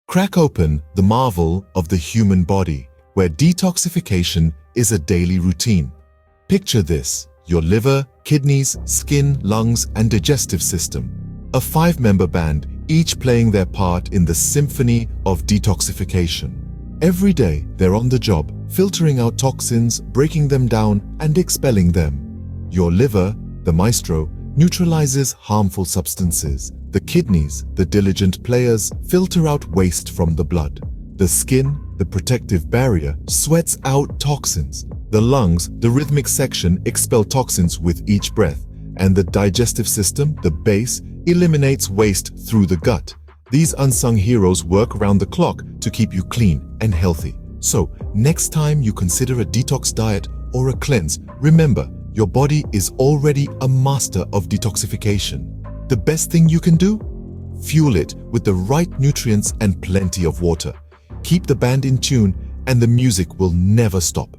Crack open the marvel of the human body, where detoxification is a daily routine. Picture this: your liver, kidneys, skin, lungs, and digestive system. A 5-member band, each playing their part in the symphony of detoxification. Every day, they're on the job, filtering out toxins, breaking them down, and expelling them. Your liver, the maestro, neutralizes harmful substances. The kidneys, the diligent players, filter out waste from the blood. The skin, the protective barrier, sweats out toxins. The lungs, the rhythmic section, expel toxins with each breath. And the digestive system, the base, eliminates waste through the gut. These unsung heroes work around the clock to keep you clean and healthy. So, next time you consider a detox diet or a cleanse, remember, your body is already a master of detoxification. The best thing you can do? Fuel it with the right nutrients and plenty of water. Keep the band in tune and the music will never stop.